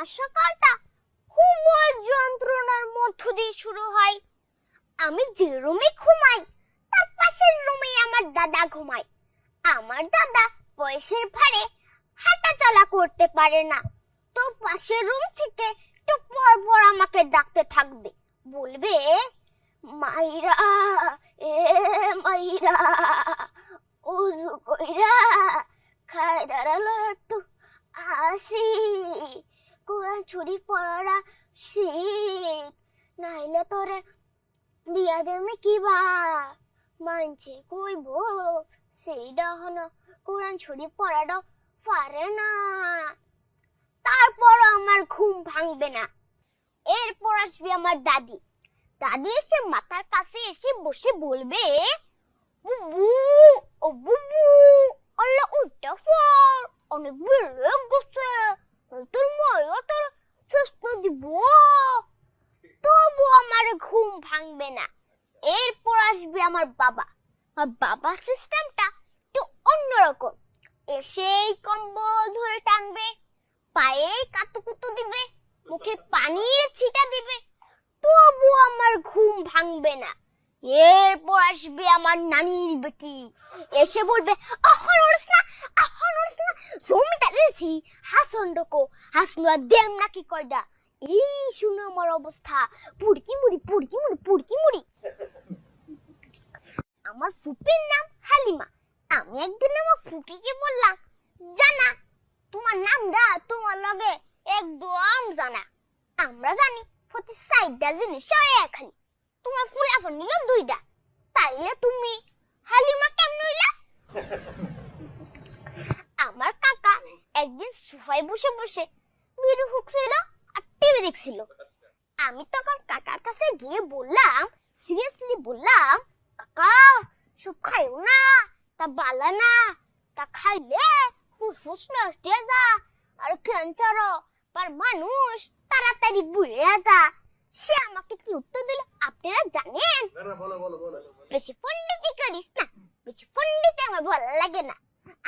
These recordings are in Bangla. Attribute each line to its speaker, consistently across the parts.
Speaker 1: আমার সকালটা খুব যন্ত্রণার মধ্য দিয়ে শুরু হয়। আমি যে রুমে ঘুমাই তার পাশের রুমে আমার দাদা ঘুমায়। আমার দাদা বয়সের ভারে হাঁটা চলা করতে পারে না, তো পাশের রুম থেকে একটু পর পর আমাকে ডাকতে থাকবে, বলবে মাইরা, এ মাইরা, উজু কইরা খায় দাঁড়ালো একটু আসি, কোরআন শরীফ পড়াটা শিখ, নাইলে তোরে বিয়া দেমে কিবা মানছে কইব সেইটা হলো কোরআন শরীফ পড়াটা পারে না। তারপর আমার ঘুম ভাঙবে না। এরপর আসবে আমার দাদি। দাদি এসে মাথার কাছে এসে বসে বলবে, বুবু ও বুবু, আল্লাহ উঠটা পর, অনেক বেড়ে গেছে, তোর মায়া তোর চেষ্টা দিব। তবু আমার ঘুম ভাঙবে না। এরপর আসবে আমার বাবা। বাবা সিস্টেমটা একটু অন্যরকম। এসেই কম্বল ধরে টানবে, পায়ে কাতুকুতু দিবে, মুখে পানি ছিটা দিবে, তবু আমার ঘুম ভাঙবে না। এরপর আসবে আমার নানির বেটি। এসে বলবে, আহা নড়স না, আহা নড়স না, জমিদারেছি হাসন্ডকো হাসনুয়া দেম নাকি কয়ডা। এই শুনে আমার অবস্থা, পুড়কি মুড়ি পুড়কি মুড়ি পুড়কি মুড়ি। আমার ফুপির নাম হালিমা। আমি একদিন আমার ফুপিকে বললাম, জানা তোমার নামটা তোমার লগে একদম জানা। আমরা জানি প্রতি 4টা জিনিস খালি, তোমার ফুলাফান নিল 2টা, তাইলে তুমি হালিমা কেমন হইলা? আমার কাকা একদিন সোফায় বসে বসে বিড়ি ফুঁকছিল আর টিভি দেখছিল। আমি তখন কাকার কাছে গিয়ে বললাম, সিরিয়াসলি বললাম, কাকা সব খাইও না, তা বালা না, তা খাইলে ফুসফুস নষ্ট হয়ে যা, আর ক্যান্সার আর মানুষ তাড়াতাড়ি বুড়ে যা। সে আমাকে কি উত্তর দিল আপনারা জানেন? বেশি পণ্ডিতি করিস না, বেশি পণ্ডিতি আমার ভালো লাগে না।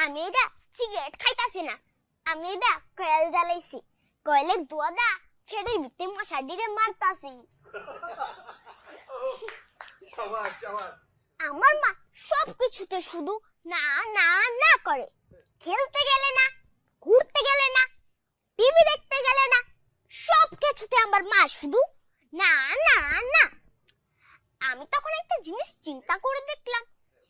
Speaker 1: আমি এটা সিগারেট খাইতাছি না, আমি এটা কয়েল জ্বালাইছি, কয়েলের দোয়াদা ফেরের ভিতরে মশা দিয়ে মারতাছি। আমার মা সবকিছুতে শুধু না না না করে। খেলতে গেলে না, ঘুরতে গেলে না, টিভি দেখতে গেলে না, সবকিছুতে আমার মা শুধু না না না। আমি তখন একটা জিনিস চিন্তা করে দেখলাম,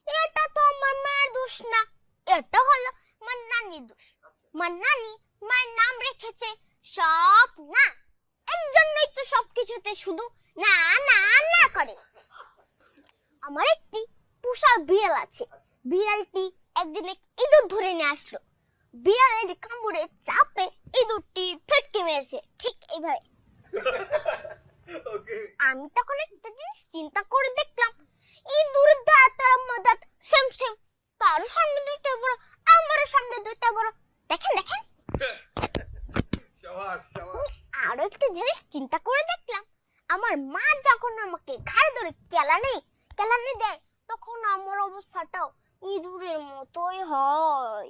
Speaker 1: এটা তো আমার মায়ের দোষ না, এটা হলো আমার নানির দোষ। আমার নানি মায়ের নাম রেখেছে সব না, এর জন্যই তো সবকিছুতে শুধু না না না করে। আমার একটি পোষা বিড়াল আছে। বিড়ালটি একদিন এক ইঁদুর ধরে নিয়ে আসলো। বিড়ালের কামড়ে চাপে ইঁদুরটি ফটকে মেরেছে, ঠিক এইভাবে। আমি তখন একটা জিনিস চিন্তা করে দেখলাম, ইঁদুরের দাঁত আর আমার দাঁত সেম সেম, তারও সামনে 2টা বড়, আমারও সামনে 2টা বড়, দেখেন দেখেন। আরো একটা জিনিস চিন্তা করে দেখলাম, আমার মা যখন আমাকে ঘাড় ধরে কেলানি দেয়, তখন আমার অবস্থাটাও ইঁদুরের মতোই হয়।